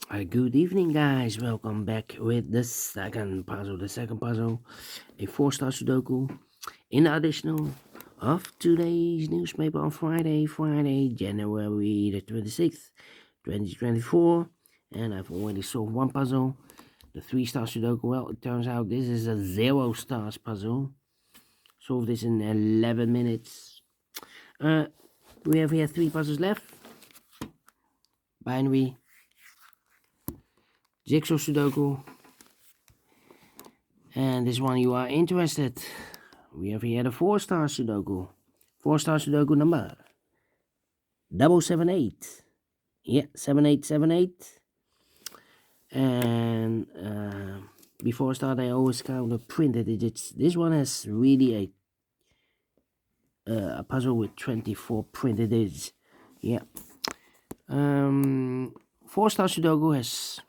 Good evening, guys. Welcome back with the second puzzle. The second puzzle, a four-star Sudoku in the additional of today's newspaper on Friday, January the 26th, 2024. And I've already solved one puzzle, the three-star Sudoku. Well, it turns out this is a zero-stars puzzle. Solve this in 11 minutes. We have here three puzzles left. Binary, Jigsaw Sudoku, and this one you are interested. We have here the four-star Sudoku. Four-star Sudoku number 778. Yeah, 7878. And before I start, I always count the printed digits. This one has really a puzzle with 24 printed digits. Yeah. Four-star Sudoku has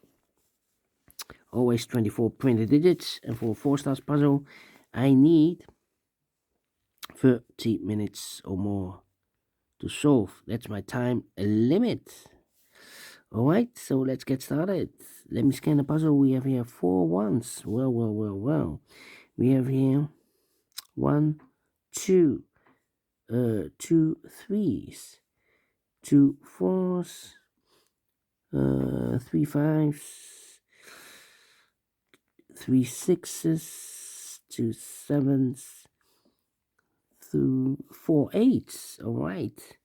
always 24 printed digits, and for a four-stars puzzle, I need 30 minutes or more to solve. That's my time limit. Alright, so let's get started. Let me scan the puzzle. We have here 4 ones. Well. We have here 1, 2, 2 threes, 2 fours, 3 fives, 3 sixes, 2 sevens, 4 eights. Alright.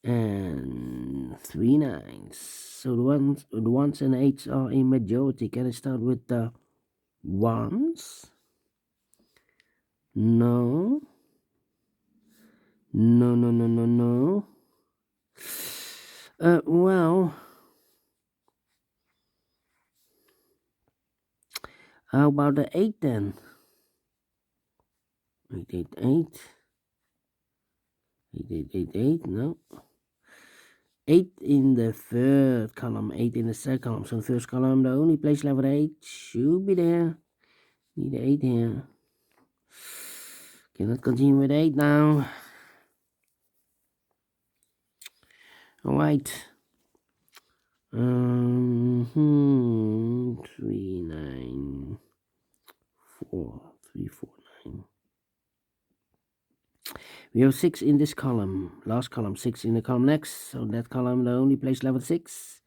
And 3 nines. So the ones and eights are a majority. Can I start with the ones? No. No. Well, how about the 8 then? 8. 8. No. 8 in the third column, 8 in the second column. So the first column, the only place level 8 should be there. Need the 8 here. Cannot continue with 8 now. Alright. 3, 9, 4, 3, 4, 9. We have 6 in this column. Last column, 6 in the column next. So that column, the only place level 6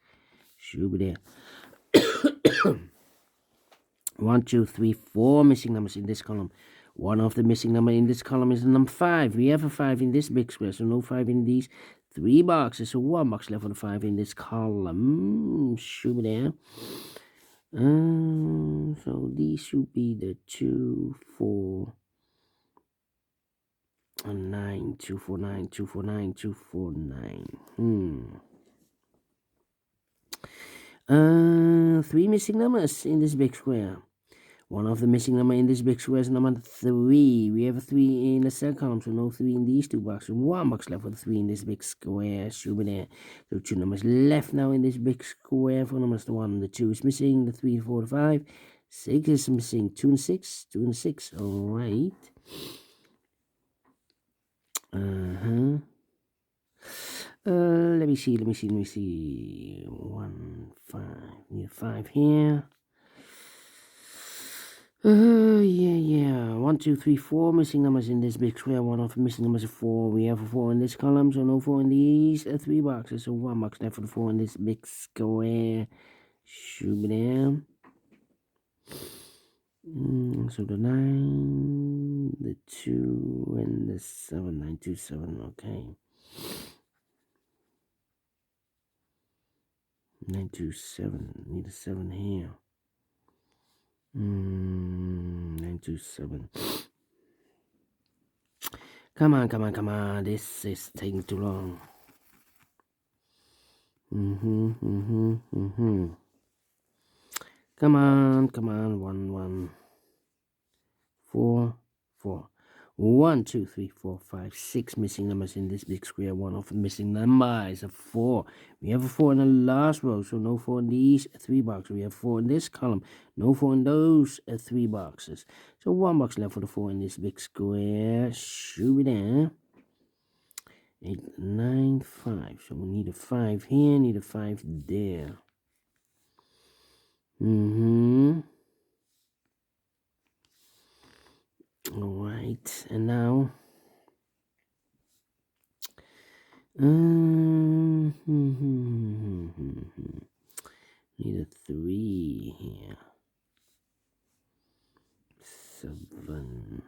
should be there. 1, 2, 3, 4 missing numbers in this column. One of the missing number in this column is the number 5. We have a 5 in this big square, so no 5 in these 3 boxes. So 1 box left for the 5 in this column. Should be there. So these should be the 2, 4, and 9, 2, 4, 9, 2, 4, 9, 2, 4, 9. 3 missing numbers in this big square. One of the missing number in this big square is number 3. We have a 3 in the second column, so no 3 in these 2 boxes. 1 box left for the 3 in this big square. Should be there. So 2 numbers left now in this big square. 4 numbers, the 1 and the 2 is missing. The 3, 4, the 5. 6 is missing. 2 and 6. 2 and 6. Alright. Let me see. 1, 5. Need a 5 here. Yeah. 1, 2, 3, 4 missing numbers in this big square. One of the missing numbers is 4. We have a 4 in this column, so no 4 in these 3 boxes. So 1 box left for the 4 in this big square. Should be there. So the 9, the 2, and the 7. 9, 2, 7. Okay. 9, 2, 7. Need a 7 here. 9, 2, 7. Come on. This is taking too long. Come on. 1, 4. 1, 2, 3, 4, 5, 6 missing numbers in this big square. One of the missing number is a 4. We have a 4 in the last row, so no 4 in these 3 boxes. We have 4 in this column, no 4 in those 3 boxes. So 1 box left for the 4 in this big square. Should be there. 8, 9, 5. So we need a 5 here, need a 5 there. Mm-hmm. Alright, and now need a 3 here. 7.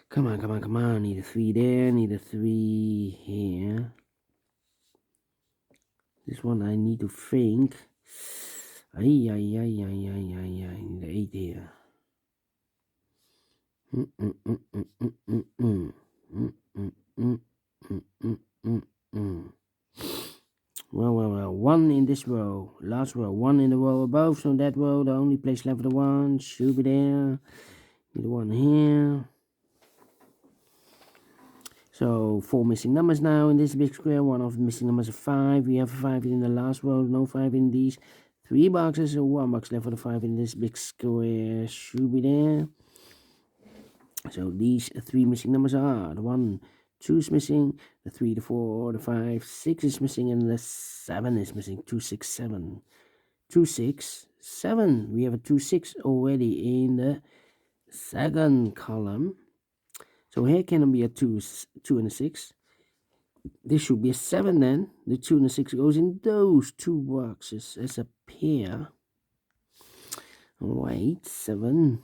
Come on. Need a 3 there, need a 3 here. This one I need to think. Need 8 here. Well. 1 in this row. Last row. 1 in the row above. So that row, the only place left for the 1 should be there. Need 1 here. So 4 missing numbers now in this big square. One of the missing numbers is 5. We have a 5 in the last row. No 5 in these 3 boxes. So 1 box left for the 5 in this big square should be there. So these 3 missing numbers are the 1, 2 is missing, the 3, the 4, the 5, 6 is missing, and the 7 is missing. 2, 6, 7. 2, 6, 7. We have a 2, 6 already in the second column. So here can be a 2 and a 6. This should be a 7 then. The 2 and the 6 goes in those 2 boxes as a pair. Alright, 7.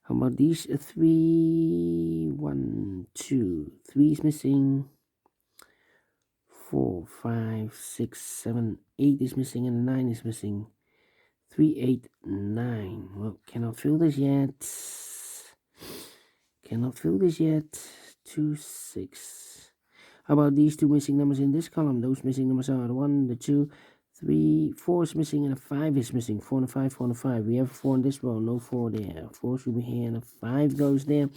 How about these 3? 1, 2, 3 is missing. 4, 5, 6, 7, 8 is missing, and 9 is missing. 3, 8, 9. Well, cannot fill this yet. 2, 6. How about these 2 missing numbers in this column? Those missing numbers are the 1, the 2, 3, 4 is missing, and a 5 is missing. 4 and a 5, 4 and a 5. We have 4 in this row, no 4 there. 4 should be here, and a 5 goes there.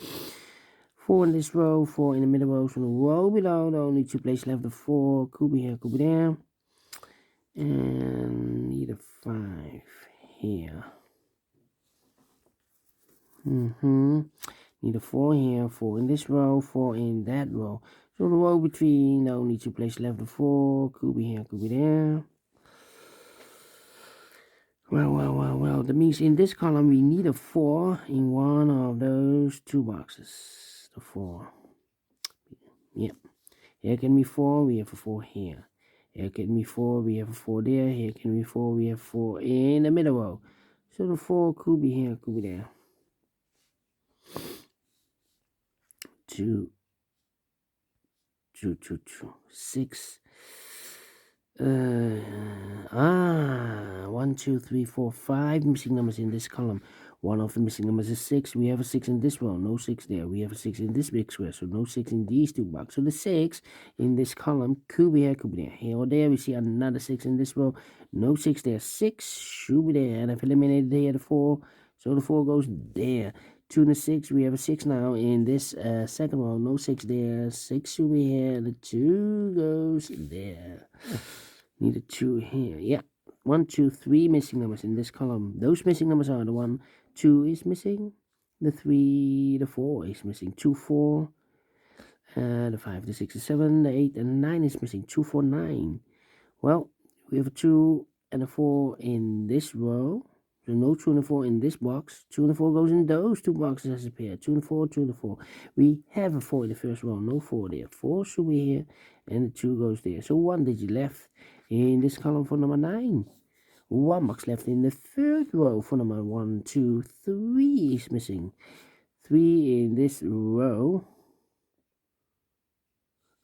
4 in this row, 4 in the middle row. So the row below, the only 2 places left. The 4 could be here, could be there. And need a 5 here. Need a 4 here, 4 in this row, 4 in that row. So the row between, the only 2 places left. The 4 could be here, could be there. Well. That means in this column we need a 4 in one of those 2 boxes. The 4. Yep. Here can be 4, we have a 4 here. Here can be 4, we have a 4 there. Here can be 4, we have 4 in the middle row. So the 4 could be here, could be there. 2, 6. 1, 2, 3, 4, 5 missing numbers in this column. One of the missing numbers is 6. We have a 6 in this row, no 6 there. We have a 6 in this big square, so no 6 in these 2 boxes. So the 6 in this column could be here, could be there. Here or there, we see another 6 in this row, no 6 there. 6 should be there, and I've eliminated there the 4, so the 4 goes there. 2 and a 6, we have a 6 now in this second row, no 6 there. 6 should be here, the 2 goes there. Need a 2 here. Yeah. 1, 2, 3 missing numbers in this column. Those missing numbers are the 1, 2 is missing. The 3, the 4 is missing. 2, 4. The 5, the 6, the 7, the 8, and the 9 is missing. 2, 4, 9. Well, we have a 2 and a 4 in this row. So no 2 and a 4 in this box. 2 and a 4 goes in those 2 boxes as a pair. 2 and 4, 2 and 4. We have a 4 in the first row. No 4 there. 4 should be here. And the 2 goes there. So 1 digit left in this column for number 9. 1 box left in the third row for number 1, 2, 3 is missing. 3 in this row.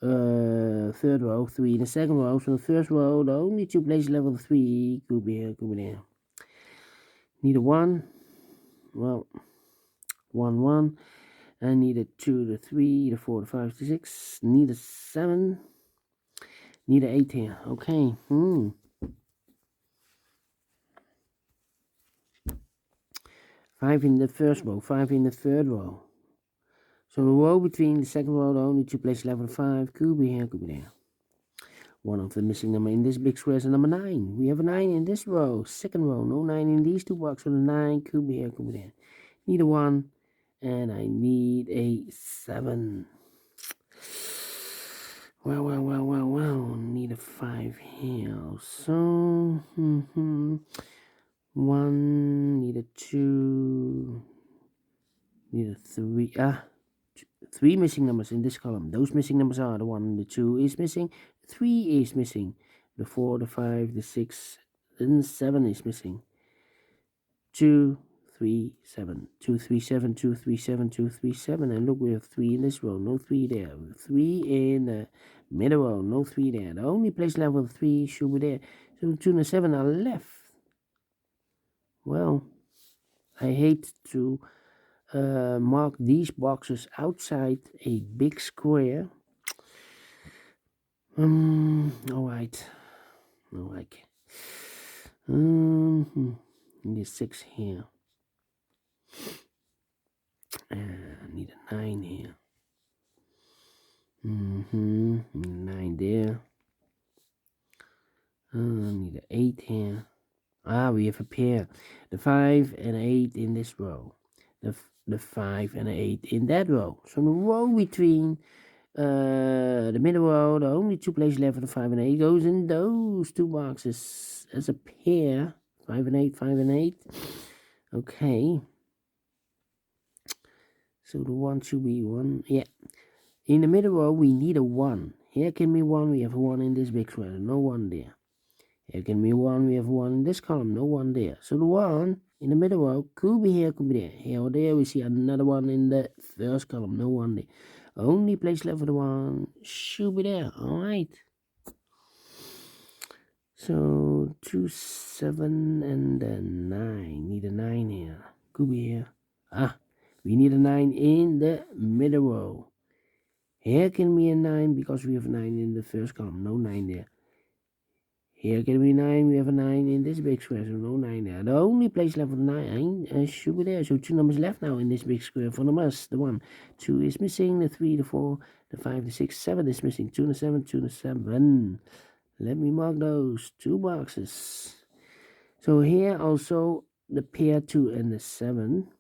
Third row, 3 in the second row. So the first row, the only 2 places left of 3 could be here, could be there. Need a 1. Well, 1, 1. I need a 2, the 3, the 4, the 5, the 6. Need a 7. Need an 8 here. Okay. 5 in the first row, 5 in the third row. So the row between the second row, the only 2 places left of 5 could be here, could be there. One of the missing number in this big square is number 9. We have a 9 in this row, second row, no 9 in these 2 boxes. So the 9 could be here, could be there. Need a 1, and I need a 7. Well. Need a 5 here also. One, need a 2, need a 3. Three missing numbers in this column. Those missing numbers are the 1, the 2 is missing, 3 is missing, the 4, the 5, the 6, and 7 is missing. 2, 3, 7, 2, 3, 7, 2, 3, 7, 2, 3, 7. And look, we have 3 in this row, no 3 there. 3 in the middle row, no 3 there. The only place left with 3 should be there. So 2 and 7 are left. Well, I hate to mark these boxes outside a big square. Alright. Need a 6 here. Need a 9 here. Need a 9 there. Need an 8 here. We have a pair. The 5 and 8 in this row. The 5 and 8 in that row. So the row between the middle row, the only 2 places left for the 5 and 8 goes in those 2 boxes as a pair. 5 and 8, 5 and 8. Okay. So the 1 should be 1. Yeah. In the middle row, we need a 1. Here can be 1. We have a 1 in this big square. No 1 there. Here can be 1. We have 1 in this column. No 1 there. So the 1 in the middle row could be here, could be there. Here or there, we see another 1 in the first column. No 1 there. Only place left for the 1 should be there. Alright. So 2, 7, and then 9. Need a 9 here. Could be here. We need a 9 in the middle row. Here can be a 9 because we have a 9 in the first column. No 9 there. Here can be 9. We have a 9 in this big square. So no 9 there. The only place left for the 9 should be there. So 2 numbers left now in this big square for the must. The 1, 2 is missing. The 3, the 4, the 5, the 6, 7 is missing. 2 and a 7, 2 and a 7. Let me mark those 2 boxes. So here also the pair 2 and the 7.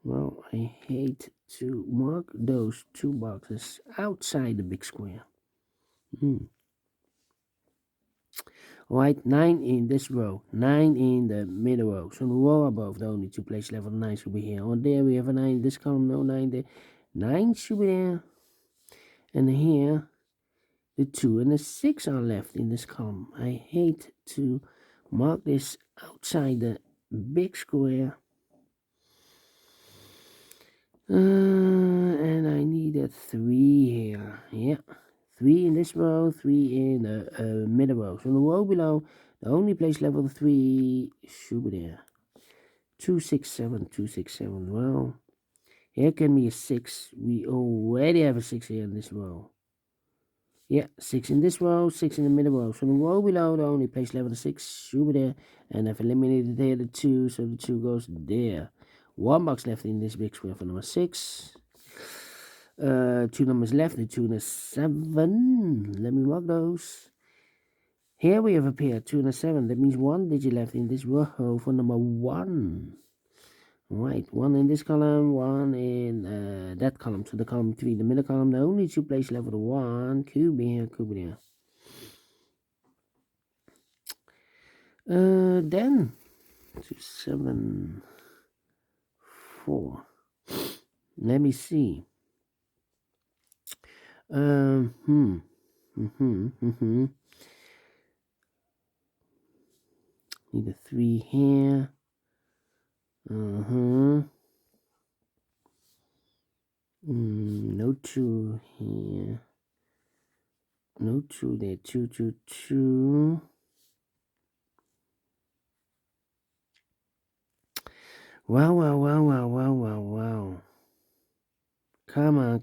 Well, I hate to mark those 2 boxes outside the big square. Alright, 9 in this row, 9 in the middle row. So the row above, the only 2 places left for the 9 should be here. On there we have a 9 in this column, no 9 there. 9 should be there. And here, the 2 and the 6 are left in this column. I hate to mark this outside the big square. And I need a 3 here. Yeah. 3 in this row, 3 in the middle row. So the row below, the only place left for the 3 should be there. 2, 6, 7, 2, 6, 7. Well, here can be a 6. We already have a 6 here in this row. Yeah, 6 in this row, 6 in the middle row. So the row below, the only place left for the 6 should be there. And I've eliminated there the 2, so the 2 goes there. 1 box left in this big square for number 6. 2 numbers left, the 2 and a 7. Let me mark those. Here we have a pair, 2 and a 7. That means 1 digit left in this row for number 1. Right, 1 in this column, 1 in that column. So the column 3, the middle column, the only 2 places left for the 1. Could be here, could be there. Then 2, 7, 4. Let me see. Need a 3 here. No 2 here. No 2 there. 2, 2, 2. Wow. Come on.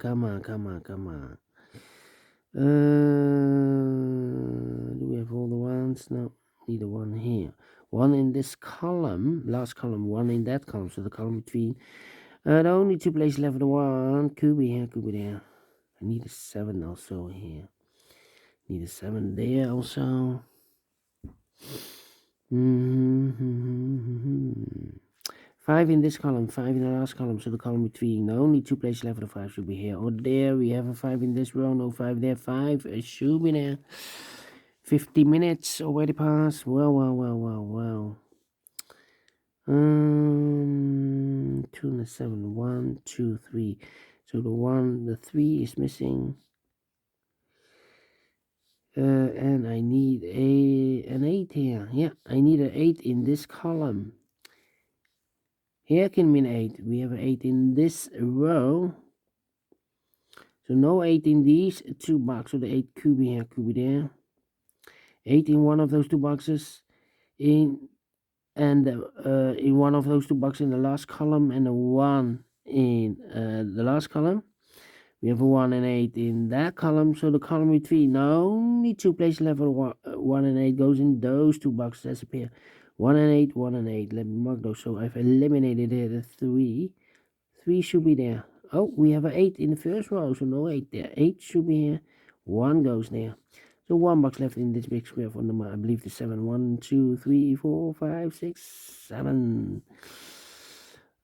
Do we have all the ones? No, need a 1 here. 1 in this column, last column, 1 in that column, so the column between. The only 2 places left for the 1, could be here, could be there. I need a 7 also here. Need a 7 there also. 5 in this column, 5 in the last column, so the column between. Only 2 places left, the 5 should be here or there. We have a 5 in this row, no 5 there. 5 should be there. 50 minutes already passed. Well. 2 and a 7, 1, 2, 3. So the 3 is missing. And I need an 8 here. Yeah, I need an 8 in this column. Here can be an 8. We have an 8 in this row. So no 8 in these 2 boxes. So the 8 could be here, could be there. 8 in one of those 2 boxes. In one of those 2 boxes in the last column, and a 1 in the last column. We have a 1 and 8 in that column. So the column between, only 2 places left. 1 and 8 goes in those 2 boxes. That's a pair. 1 and 8, 1 and 8. Let me mark those. So I've eliminated here the 3. 3 should be there. Oh, we have an 8 in the first row, so no 8 there. 8 should be here. 1 goes there. So 1 box left in this big square for number, I believe the 7. 1, 2, 3, 4, 5, 6, 7.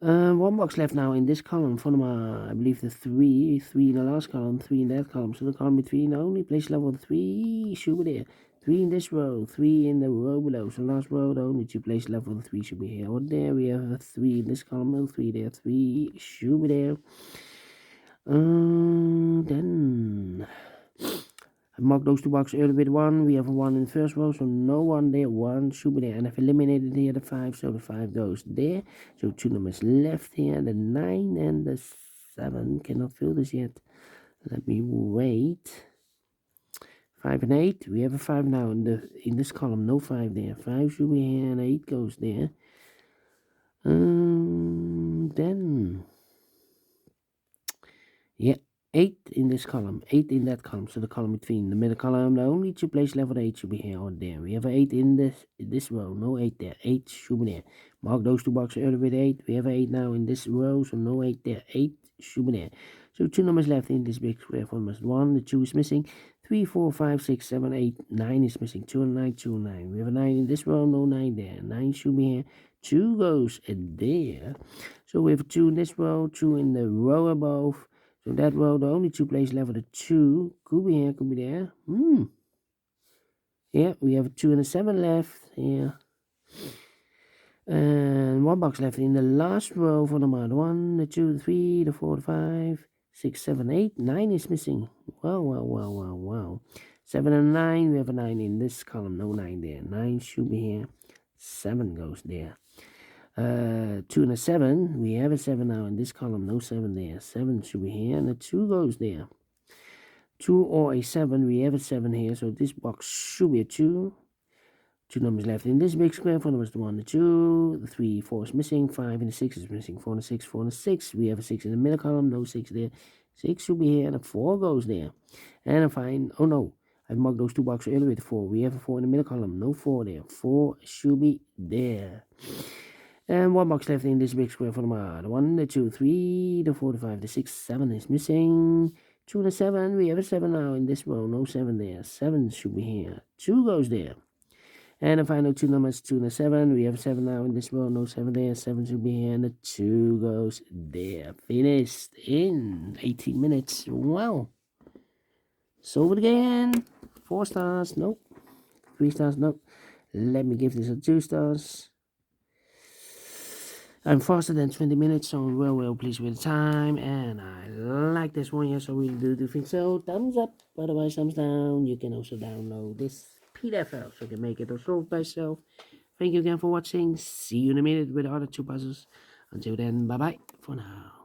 1 box left now in this column for number, I believe the 3. 3 in the last column, 3 in that column. So the column between, only place level 3 should be there. 3 in this row, 3 in the row below. So last row, the only 2 place level 3 should be here or there. We have a 3 in this column, no 3 there. 3 should be there. Then I marked those 2 boxes earlier with 1. We have a 1 in the first row, so no 1 there. 1 should be there. And I've eliminated here the 5, so the 5 goes there. So 2 numbers left here, the 9 and the 7. Cannot fill this yet. Let me wait. 5 and 8. We have a 5 now in this column. No 5 there. 5 should be here, and 8 goes there. Then, yeah, 8 in this column, 8 in that column. So the column between, the middle column, the only 2 places left, 8 should be here or there. We have an 8 in this row. No 8 there. 8 should be there. Mark those 2 boxes earlier with 8. We have an 8 now in this row, so no 8 there. 8 should be there. So 2 numbers left in this big square for numbers 1. The 2 is missing. 3, 4, 5, 6, 7, 8, 9 is missing. 2 and 9, 2 and 9. We have a 9 in this row, no 9 there. 9 should be here. 2 goes there. So we have 2 in this row, 2 in the row above. So that row, the only 2 places left are the 2. Could be here, could be there. Yeah, we have a 2 and a 7 left here. And 1 box left in the last row for number 1, the 2, the 3, the 4, the 5, 6, 7, 8. 9 is missing. Wow. 7 and 9, we have a 9 in this column. No 9 there. 9 should be here. 7 goes there. 2 and a 7, we have a 7 now in this column, no 7 there. 7 should be here, and a 2 goes there. 2 or a 7, we have a 7 here, so this box should be a 2. 2 numbers left in this big square. 4 numbers, the 1, the 2, the 3, 4 is missing. 5 and the 6 is missing. 4 and the 6, 4 and the 6. We have a 6 in the middle column, no 6 there. 6 should be here, and a 4 goes there. And a fine, oh no, I've marked those 2 boxes earlier with 4. We have a 4 in the middle column, no 4 there. 4 should be there. And 1 box left in this big square for the 1, the 2, 3, the 4, the 5, the 6, 7 is missing. 2 and a 7, we have a 7 now in this row, no 7 there. 7 should be here. 2 goes there. And the final 2 numbers, 2 and a 7, we have a 7 now in this row, no 7 there. 7 should be here, and the 2 goes there. Finished in 18 minutes. Wow. Solve it again. 4 stars, nope. 3 stars, nope. Let me give this a 2 stars. I'm faster than 20 minutes, so I'm well pleased with the time, and I like this one. Yes, I really do think so. Thumbs up, otherwise thumbs down. You can also download this PDF file, so you can make it or solve by yourself. Thank you again for watching. See you in a minute with the other 2 puzzles. Until then, bye-bye for now.